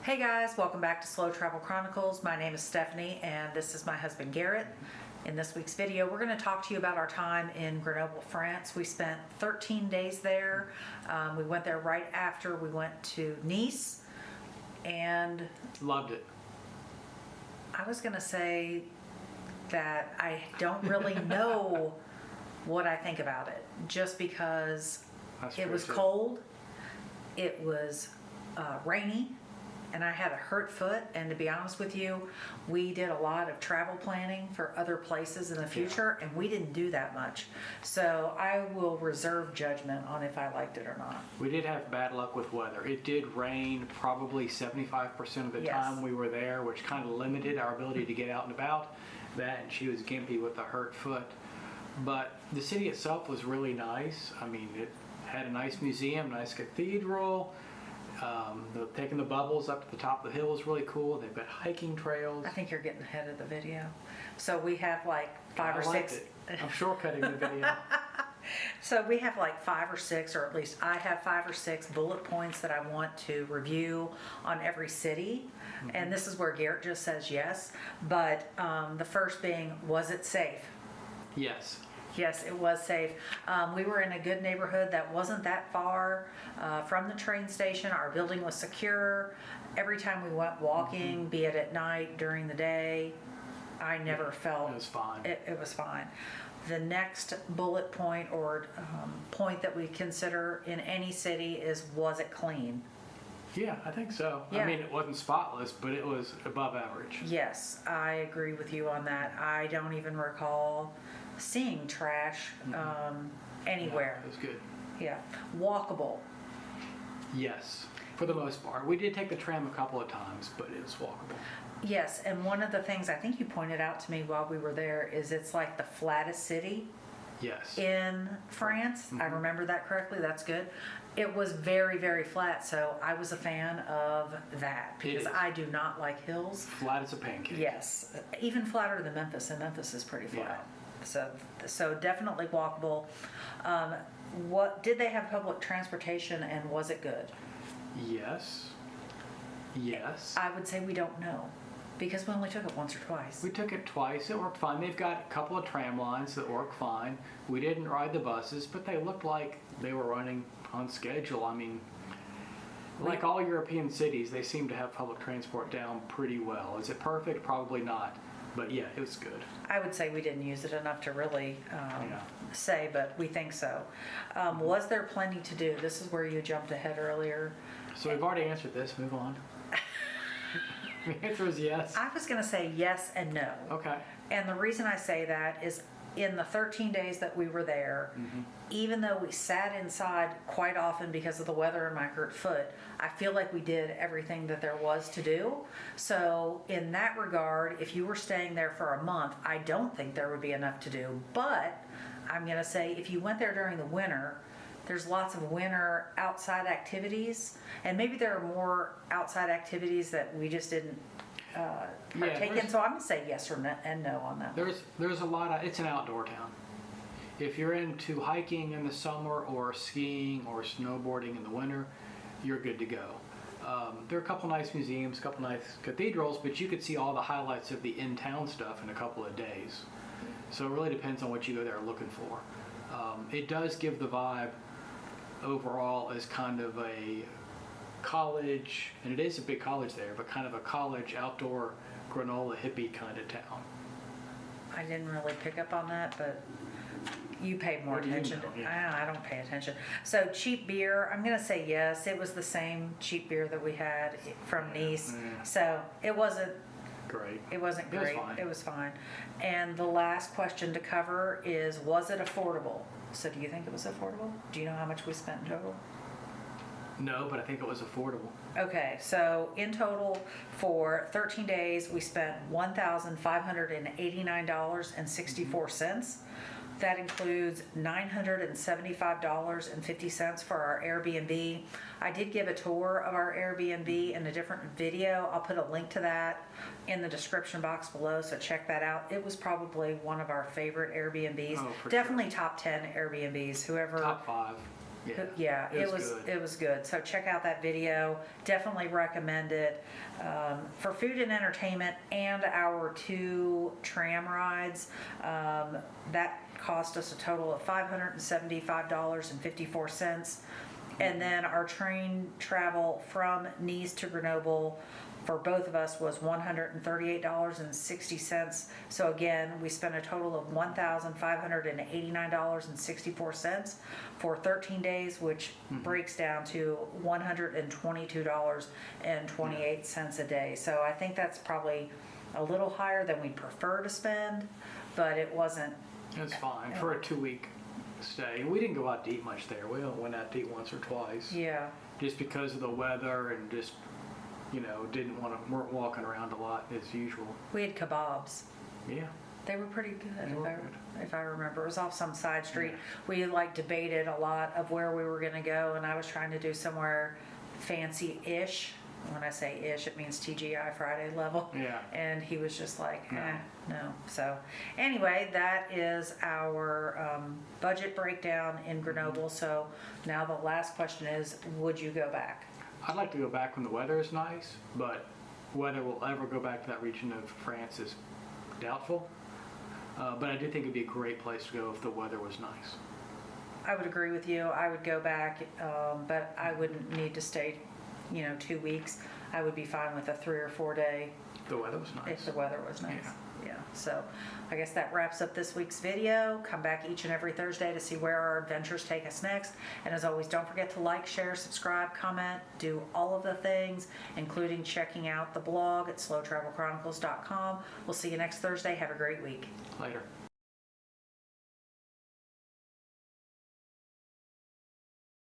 Hey guys, welcome back to Slow Travel Chronicles. My name is Stephanie and this is my husband Garrett. In this week's video, we're going to talk to you about our time in Grenoble, France. We spent 13 days there. We went there right after we went to Nice and loved it. I was going to say that I don't really know what I think about it, just because it was cold, it was rainy, and I had a hurt foot. And to be honest with you, we did a lot of travel planning for other places in the future, and we didn't do that much. So I will reserve judgment on if I liked it or not. We did have bad luck with weather. It did rain probably 75% of the time we were there, which kind of limited our ability to get out and about. That, and she was gimpy with a hurt foot. But the city itself was really nice. I mean, it had a nice museum, nice cathedral. Taking the bubbles up to the top of the hill was really cool. They've got hiking trails. I think you're getting ahead of the video. So we have like five or six. I'm shortcutting the video. So we have like 5 or 6, or at least I have 5 or 6 bullet points that I want to review on every city. Mm-hmm. And this is where Garrett just says yes. But the first being, was it safe? Yes. Yes, it was safe. We were in a good neighborhood that wasn't that far from the train station. Our building was secure. Every time we went walking, be it at night, during the day, I never felt... It was fine. It was fine. The next bullet point or point that we consider in any city is, was it clean? Yeah, I think so. Yeah. I mean, it wasn't spotless, but it was above average. Yes, I agree with you on that. I don't even recall seeing trash anywhere. Yeah, it was good. Yeah. Walkable. Yes, for the most part. We did take the tram a couple of times, but it was walkable. Yes, and one of the things I think you pointed out to me while we were there is it's like the flattest city. Yes. In France. I remember that correctly. That's good. It was very, very flat, so I was a fan of that because I do not like hills. Flat as a pancake. Yes, even flatter than Memphis, and Memphis is pretty flat. Yeah. So definitely walkable. What did they have public transportation, and was it good? Yes. Yes. I would say we don't know, because we only took it once or twice. We took it twice. It worked fine. They've got a couple of tram lines that work fine. We didn't ride the buses, but they looked like they were running on schedule. I mean, like all European cities, they seem to have public transport down pretty well. Is it perfect? Probably not. But yeah, it was good. I would say we didn't use it enough to really say, but we think so. Was there plenty to do? This is where you jumped ahead earlier. So we've already answered this. Move on. The answer is yes. I was going to say yes and no. Okay. And the reason I say that is in the 13 days that we were there, even though we sat inside quite often because of the weather and my hurt foot, I feel like we did everything that there was to do. So in that regard, if you were staying there for a month, I don't think there would be enough to do. But I'm going to say if you went there during the winter, there's lots of winter outside activities, and maybe there are more outside activities that we just didn't partake in. So I'm going to say yes or no, and no on that. There's a lot of, it's an outdoor town. If you're into hiking in the summer or skiing or snowboarding in the winter, you're good to go. There are a couple nice museums, a couple nice cathedrals, but you could see all the highlights of the in-town stuff in a couple of days. So it really depends on what you go there looking for. It does give the vibe overall as kind of a college, and it is a big college there, but kind of a college outdoor granola hippie kind of town. I didn't really pick up on that, but you paid more attention. I don't pay attention. So cheap beer, I'm going to say yes. It was the same cheap beer that we had from Nice. So it wasn't great. It wasn't great. It was fine. And the last question to cover is, was it affordable? So do you think it was affordable? Do you know how much we spent in total? No, but I think it was affordable. Okay, so in total for 13 days, we spent $1,589.64. That includes $975.50 for our Airbnb. I did give a tour of our Airbnb in a different video. I'll put a link to that in the description box below, so check that out. It was probably one of our favorite Airbnbs. Oh, for definitely sure. Top 10 Airbnbs. Whoever. Top 5. Yeah, it was good. it was good. So check out that video. Definitely recommend it. For food and entertainment and our 2 tram rides, that cost us a total of $575.54. And then our train travel from Nice to Grenoble for both of us was $138.60. So again, we spent a total of $1,589.64 for 13 days, which breaks down to $122.28 a day. So I think that's probably a little higher than we prefer to spend, but it wasn't. It's fine for a 2-week stay. We didn't go out to eat much there. We only went out to eat once or twice. Yeah. Just because of the weather and just, weren't walking around a lot as usual. We had kebabs. Yeah. They were pretty good, They were if I remember. It was off some side street. Yeah. We debated a lot of where we were gonna go, and I was trying to do somewhere fancy-ish. When I say ish, it means TGI Friday level. Yeah. And he was just like, No. no. So anyway, that is our budget breakdown in Grenoble. So now the last question is, would you go back? I'd like to go back when the weather is nice, but whether we'll ever go back to that region of France is doubtful. But I do think it'd be a great place to go if the weather was nice. I would agree with you. I would go back, but I wouldn't need to stay 2 weeks. I would be fine with a 3 or 4 day The weather was nice. if the weather was nice. Yeah. So I guess that wraps up this week's video. Come back each and every Thursday to see where our adventures take us next. And as always, don't forget to like, share, subscribe, comment, do all of the things, including checking out the blog at slowtravelchronicles.com. We'll see you next Thursday. Have a great week. Later.